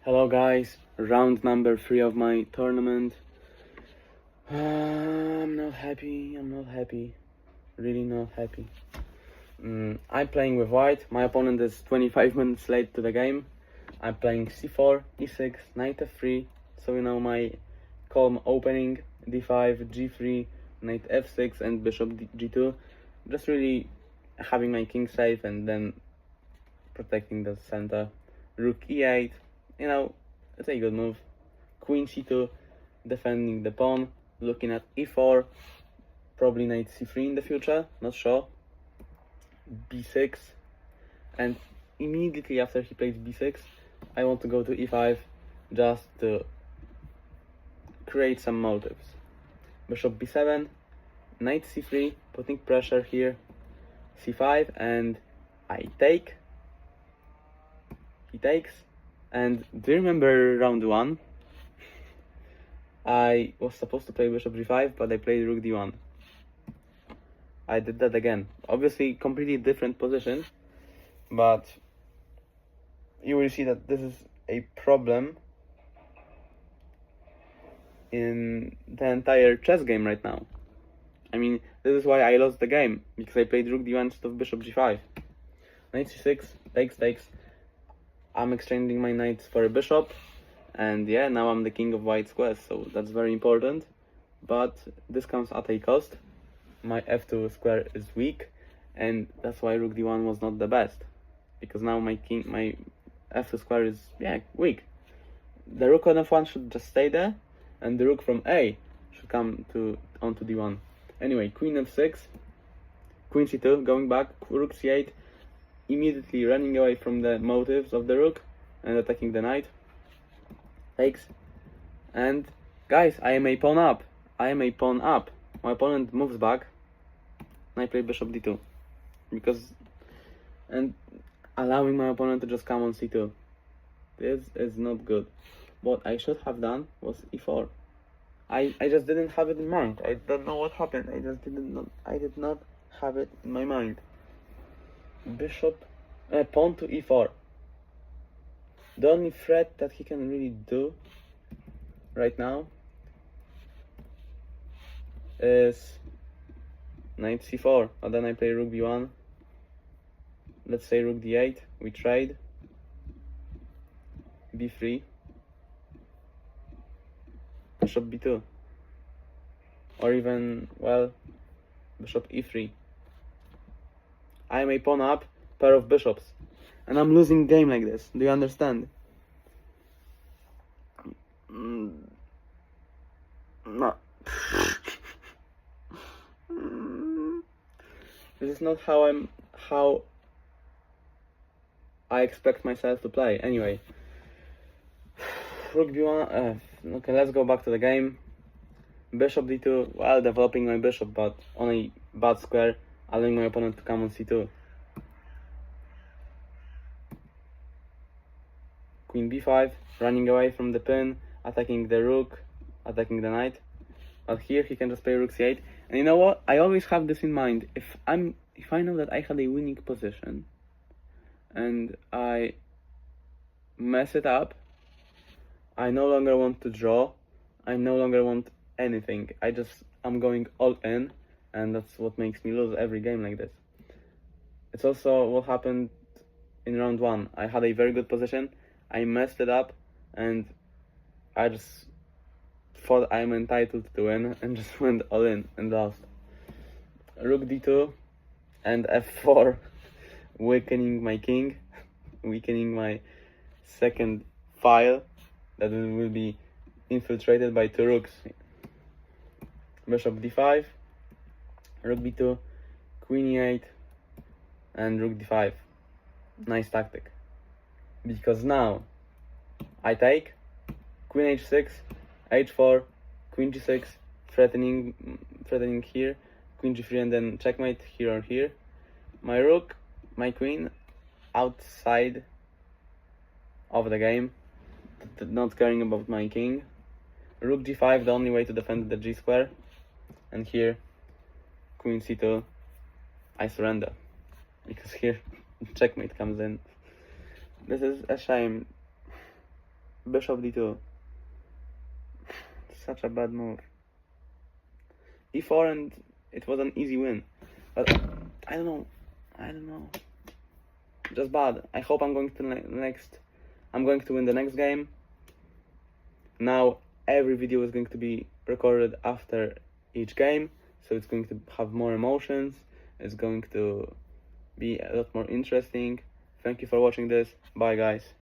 Hello guys, round number 3 of my tournament. I'm not happy, really not happy. I'm playing with white, my opponent is 25 minutes late to the game. I'm playing c4, e6, knight f3, so you know my calm opening, d5, g3, knight f6 and bishop g2. Just really having my king safe and then protecting the center. Rook e8, you know, it's a good move. Queen c2, defending the pawn, looking at e4, probably knight c3 in the future, not sure. b6, and immediately after he plays b6, I want to go to e5 just to create some motives. Bishop b7, knight c3, putting pressure here, c5, and I take. He takes. And do you remember round 1? I was supposed to play bishop g5, but I played rook d1. I did that again. Obviously, completely different position, but you will see that this is a problem in the entire chess game right now. I mean, this is why I lost the game, because I played rook d1 instead of bishop g5. Knight c6, takes. I'm exchanging my knights for a bishop, and yeah, now I'm the king of white squares, so that's very important. But this comes at a cost. My f2 square is weak, and that's why rook d1 was not the best, because now my f2 square is weak. The rook on f1 should just stay there, and the rook from a should come onto d1. Anyway, queen f6, queen c2, going back, rook c8, immediately running away from the motives of the rook and attacking the knight. Takes. And guys, I am a pawn up. My opponent moves back, and I play bishop d2, and allowing my opponent to just come on c2. This is not good. What I should have done was e4. I just didn't have it in mind. I don't know what happened. I did not have it in my mind. Pawn to e4. The only threat that he can really do right now is knight c4, and then I play rook b1. Let's say rook d8, we trade. b3, bishop b2, or even, well, bishop e3. I am a pawn up, pair of bishops, and I'm losing game like this. Do you understand? No. This is not how I expect myself to play. Anyway, rook b1. Okay, let's go back to the game. Bishop d2. Well, developing my bishop, but on a bad square, allowing my opponent to come on c2. Queen b5, running away from the pin, attacking the rook, attacking the knight. But here he can just play rook c8. And you know what? I always have this in mind. If I know that I had a winning position and I mess it up, I no longer want to draw. I no longer want anything. I'm going all in, and that's what makes me lose every game like this. It's also what happened in round 1. I had a very good position. I messed it up, and I just thought I'm entitled to win and just went all in and lost. Rook d2 and f4, weakening my king, weakening my second file that will be infiltrated by 2 rooks. Bishop d5, rook b2, queen e8, and rook d5. Nice tactic. Because now I take queen h6, h4, queen g6, threatening here, queen g3, and then checkmate here or here. My rook, my queen, outside of the game, not caring about my king. Rook g5, the only way to defend the g square, and here queen c2, I surrender, because here checkmate comes in. This is a shame. Bishop d2. Such a bad move. e4, and it was an easy win. But I don't know. Just bad. I hope I'm going to I'm going to win the next game. Now every video is going to be recorded after each game, so it's going to have more emotions. It's going to be a lot more interesting. Thank you for watching this. Bye, guys.